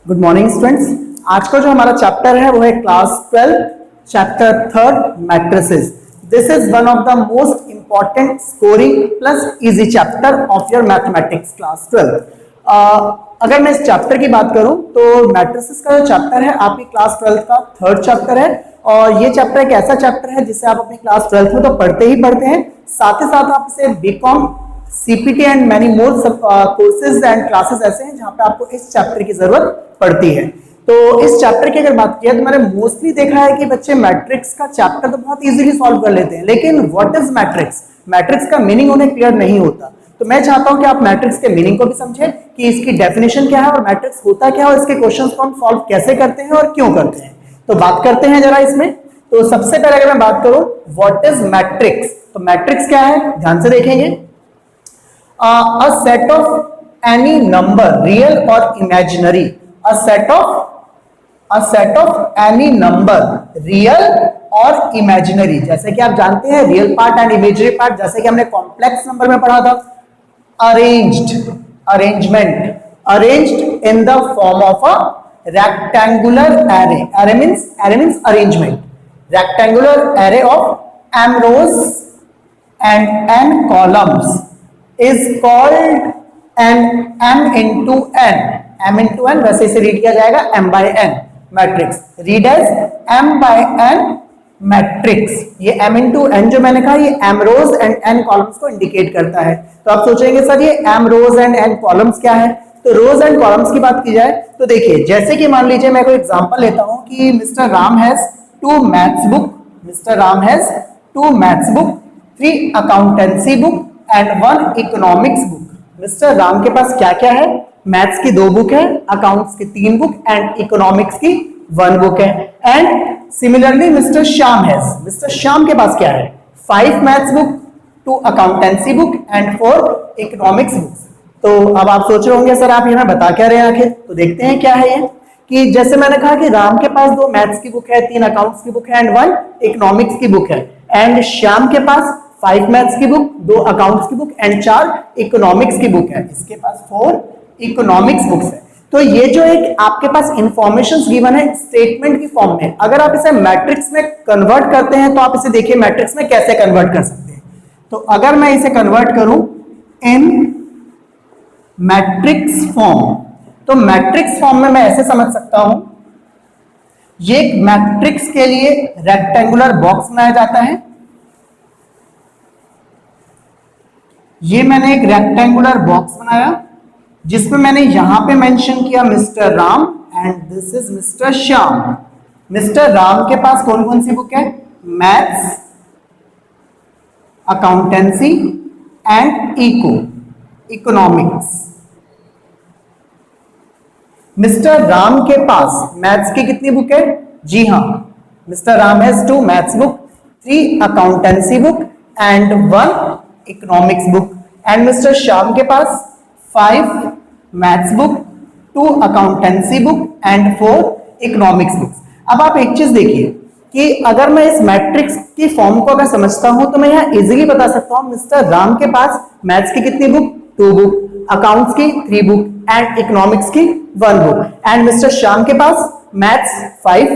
Good morning students. आज का जो हमारा चैप्टर है वो है class 12 chapter 3 matrices. This is one of the most important scoring plus easy chapter of your mathematics class 12। अगर मैं इस चैप्टर की बात करूं तो मैट्रिसेस का जो चैप्टर है आपकी क्लास 12 का 3rd चैप्टर है और ये चैप्टर एक ऐसा चैप्टर है जिसे आप अपनी क्लास 12 में तो पढ़ते ही पढ़ते हैं, साथ ही साथ आप इसे BCom CPT and many more courses and classes ऐसे हैं जहां पे आपको इस चैप्टर की जरूरत पड़ती है। तो इस चैप्टर की अगर बात किया तो मैंने मोस्टली देखा है कि बच्चे मैट्रिक्स का चैप्टर तो बहुत इजीली सॉल्व कर लेते हैं, लेकिन व्हाट इज मैट्रिक्स, मैट्रिक्स का मीनिंग उन्हें क्लियर नहीं होता। तो मैं चाहता हूं कि आप मैट्रिक्स के मीनिंग को भी समझें कि इसकी डेफिनेशन क्या है और मैट्रिक्स होता क्या है और इसके क्वेश्चंस को हम सॉल्व कैसे करते हैं और क्यों करते हैं। तो बात करते हैं जरा इसमें। तो सबसे पहले अगर मैं बात करूं व्हाट इज मैट्रिक्स, तो मैट्रिक्स क्या है ध्यान से देखेंगे। A set of any number real or imaginary, a set of any number real और imaginary, जैसे कि आप जानते हैं real part and imaginary part, जैसे कि हमने कॉम्प्लेक्स नंबर में पढ़ा था। Arranged in the form of a rectangular array means arrangement, rectangular array of m rows and n columns is called an m into n, वैसे इसे read किया जाएगा m by n matrix, read as m by n matrix. ये m into n जो मैंने कहा ये m rows and n columns को इंडिकेट करता है। तो आप सोचेंगे सर ये m rows and n columns क्या है, तो रोज एंड कॉलम्स की बात की जाए तो देखिए जैसे कि मान लीजिए मैं कोई एग्जांपल लेता हूं कि mister Ram has 2 maths book, 3 accountancy book and 1 economics book. Mister Ram के पास क्या क्या है, मैथ्स की 2 बुक है, अकाउंट्स की 3 बुक एंड इकोनॉमिक्स की 1 बुक है। एंड सिमिलरली मिस्टर श्याम के पास क्या है, 5 maths book, 2 accountancy book and 4 economics books. तो अब आप सोच रहे होंगे सर आप ये हमें बता क्या रहे हैं आखिर, तो देखते हैं क्या है ये। कि जैसे मैंने कहा कि राम के पास 2 मैथ्स की बुक है, 3 अकाउंट्स की बुक है एंड 1 इकोनॉमिक्स की बुक है, एंड श्याम के पास 5 मैथ्स की बुक, 2 अकाउंट्स की बुक एंड 4 इकोनॉमिक्स की बुक है, इसके पास 4 इकोनॉमिक्स बुक्स है। तो ये जो एक आपके पास इंफॉर्मेशंस गिवन है स्टेटमेंट की फॉर्म में, अगर आप इसे मैट्रिक्स में कन्वर्ट करते हैं तो आप इसे देखिए मैट्रिक्स में कैसे कन्वर्ट कर सकते हैं। तो अगर मैं इसे कन्वर्ट करूं इन मैट्रिक्स फॉर्म, तो मैट्रिक्स फॉर्म में मैं ऐसे समझ सकता हूं, ये मैट्रिक्स के लिए रेक्टेंगुलर बॉक्स बनाया जाता है। ये मैंने एक रेक्टेंगुलर बॉक्स बनाया जिसमें मैंने यहां पे मेंशन किया mister Ram and this is mister Shyam. Mister Ram के पास कौन कौन सी बुक है, maths, accountancy and economics. Mister Ram के पास मैथ्स की कितनी बुक है, जी हां mister Ram has 2 maths book, 3 accountancy book and 1 economics book. And mister Shyam के पास 5 maths book, 2 accountancy book and 4 economics books. अब आप एक चीज देखिए कि अगर मैं इस मैट्रिक्स की फॉर्म को अगर समझता हूं तो मैं यहां इजीली बता सकता हूं मिस्टर राम के पास मैथ्स की कितनी बुक, 2 बुक, अकाउंट्स की 3 बुक एंड इकोनॉमिक्स की 1 बुक, एंड मिस्टर श्याम के पास मैथ्स 5,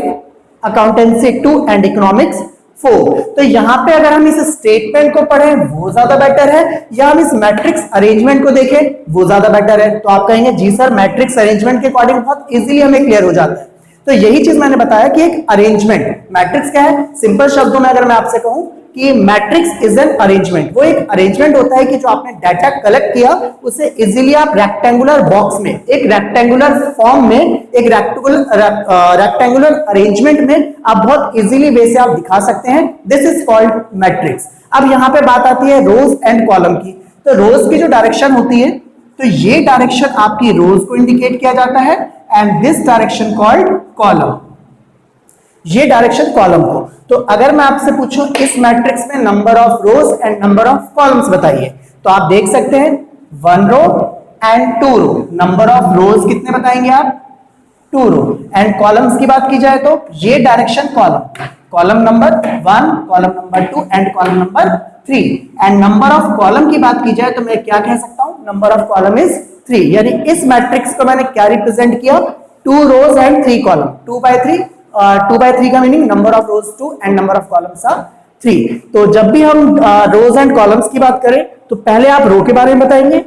अकाउंटेंसी 2 एंड इकोनॉमिक्स 4। तो यहां पे अगर हम इस स्टेटमेंट को पढ़ें वो ज्यादा बेटर है या हम इस मैट्रिक्स अरेंजमेंट को देखें वो ज्यादा बेटर है, तो आप कहेंगे जी सर मैट्रिक्स अरेंजमेंट के अकॉर्डिंग बहुत इजीली हमें क्लियर हो जाता है। तो यही चीज मैंने बताया कि एक अरेंजमेंट, मैट्रिक्स क्या है, सिंपल शब्दों में अगर मैं आपसे कहूं कि मैट्रिक्स इज एन अरेंजमेंट, वो एक अरेंजमेंट होता है कि जो आपने डाटा कलेक्ट किया उसे इजीली आप रेक्टेंगुलर बॉक्स में, एक रेक्टेंगुलर फॉर्म में, एक रेक्टेंगुलर अरेंजमेंट में आप बहुत इजीली वे से आप दिखा सकते हैं। This is called matrix. अब यहां पे बात आती है रोज एंड कॉलम की। तो रोज की जो डायरेक्शन होती है तो ये डायरेक्शन आपकी रोज को इंडिकेट किया जाता है and this direction called column, ये डायरेक्शन कॉलम को। तो अगर मैं आपसे पूछूं इस मैट्रिक्स में number of rows and number of columns बताइए, तो आप देख सकते हैं 1 row and 2 row. Number of rows कितने बताएंगे आप, 2 रो, एंड कॉलम्स की बात की जाए तो ये direction column number 1, column number 2 and column number 3। And number of column की बात की जाए तो मैं क्या कह सकता हूं, नंबर ऑफ कॉलम इज 3, यानी इस मैट्रिक्स को मैंने क्या रिप्रेजेंट किया, 2 rows and 3 column, 2 by 3, 2 by 3 का meaning number of rows 2 and number of columns are 3। तो जब भी हम रोज एंड कॉलम्स की बात करें तो पहले आप रो के बारे में बताएंगे,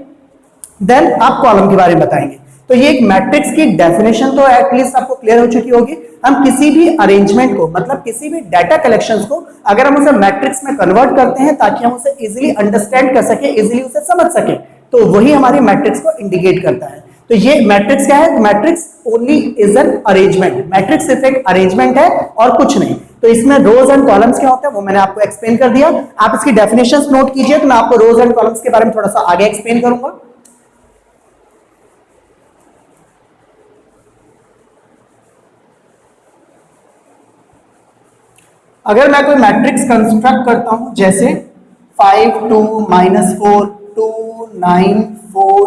देन आप कॉलम के बारे में बताएंगे। तो ये एक मैट्रिक्स की डेफिनेशन तो एटलीस्ट आपको क्लियर हो चुकी होगी। हम किसी भी अरेंजमेंट को, मतलब किसी भी डाटा कलेक्शंस को अगर हम उसे मैट्रिक्स में कन्वर्ट करते हैं ताकि हम उसे इजीली अंडरस्टैंड कर सके, इजीली उसे समझ सके, तो वही हमारी मैट्रिक्स को इंडिकेट करता है। तो ये मैट्रिक्स क्या है? Matrix only is an arrangement. Matrix सिर्फ एक अरेंजमेंट है और कुछ नहीं। तो इसमें रोज एंड कॉलम्स क्या होता है वो मैंने आपको एक्सप्लेन कर दिया। आप इसकी डेफिनेशंस नोट कीजिए, तो मैं आपको रोज एंड कॉलम्स के बारे में थोड़ा सा आगे एक्सप्लेन करूंगा। अगर मैं कोई मैट्रिक्स कंस्ट्रक्ट करता हूं जैसे 5 2 -4 2 9 4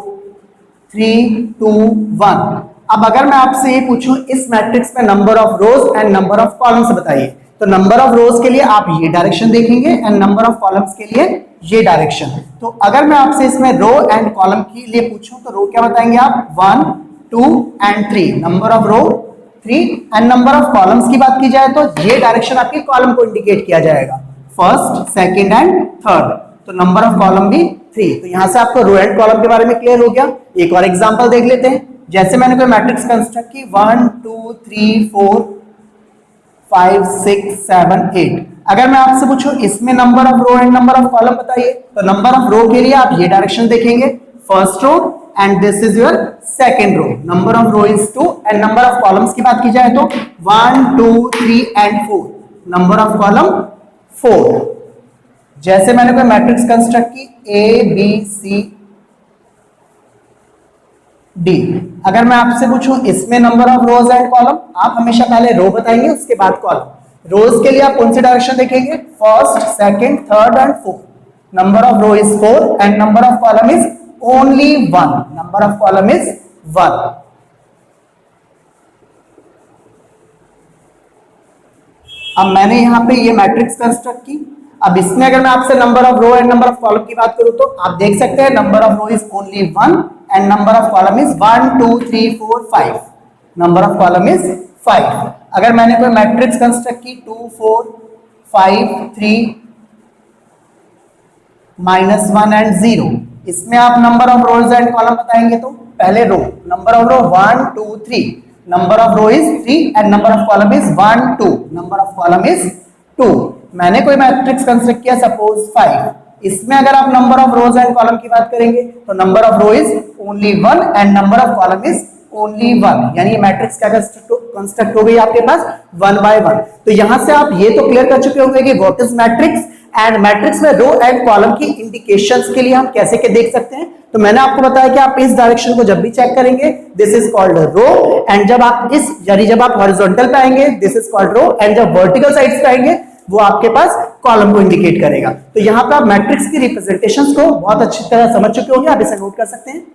3 2 1, अब अगर मैं आपसे ये पूछूं इस मैट्रिक्स में number of rows and number of columns बताइए, तो नंबर ऑफ रोज के लिए आप ये डायरेक्शन देखेंगे एंड नंबर ऑफ कॉलम्स के लिए ये डायरेक्शन। तो अगर मैं आपसे इसमें रो एंड कॉलम के लिए पूछूं तो रो क्या बताएंगे आप? 1 2 and 3, number of row 3 and number of columns की बात की जाए तो ये डायरेक्शन आपके कॉलम को इंडिकेट किया जाएगा, फर्स्ट सेकंड एंड थर्ड। तो नंबर ऑफ कॉलम भी 3। तो यहां से आपको रो एंड कॉलम के बारे में क्लियर हो गया। एक और एग्जांपल देख लेते हैं। जैसे मैंने कोई मैट्रिक्स कंस्ट्रक्ट की 1 2 3 4 5 6 7 8, अगर मैं आपसे पूछूं इसमें number of row and number of column बताइए, तो नंबर ऑफ रो के लिए आप ये डायरेक्शन देखेंगे, first row and this is your second row, number of row is 2 and number of columns की बात की जाए तो 1 2 3 and 4, number of column 4। जैसे मैंने कोई मैट्रिक्स कंस्ट्रक्ट की A B C D, अगर मैं आपसे पूछूं इसमें number of rows and column, आप हमेशा पहले रो बताएंगे उसके बाद कॉलम। रोज के लिए आप कौन सी डायरेक्शन देखेंगे? First second third and fourth. Number of row is 4 and number of column is only 1, number of column is 1। अब मैंने यहां पे ये मैट्रिक्स कंस्ट्रक्ट की। अब इसमें अगर मैं आपसे number of row and number of column की बात करूं तो आप देख सकते हैं number of row is only 1 and number of column is 1 2 3 4 5, number of column is 5। अगर मैंने कोई मैट्रिक्स कंस्ट्रक्ट की 2 4 5 3 -1 एंड 0, इसमें आप number of rows and column बताएंगे तो पहले row, number of row 1 2 3, number of row is 3 and number of column is 1 2, number of column is 2। मैंने कोई मैट्रिक्स कंस्ट्रक्ट किया सपोज 5, इसमें अगर आप number of rows and column की बात करेंगे तो number of row is only 1 and number of column is only 1, यानी ये मैट्रिक्स क्या कंस्ट्रक्ट हो गई आपके पास 1 by 1। तो यहां से आप ये तो क्लियर कर चुके होंगे कि what is matrix and matrix में रो एंड कॉलम की इंडिकेशंस के लिए हम कैसे के देख सकते हैं। तो मैंने आपको बताया कि आप इस डायरेक्शन को जब भी चेक करेंगे this is called row, and जब आप इस यानी जब आप हॉरिजॉन्टल पे आएंगे this is called row, and जब वर्टिकल साइड्स पे आएंगे वो आपके पास कॉलम को इंडिकेट करेगा। तो यहां पर आप मैट्रिक्स की रिप्रेजेंटेशंस को बहुत अच्छी तरह समझ चुके होंगे, आप इसे नोट कर सकते हैं।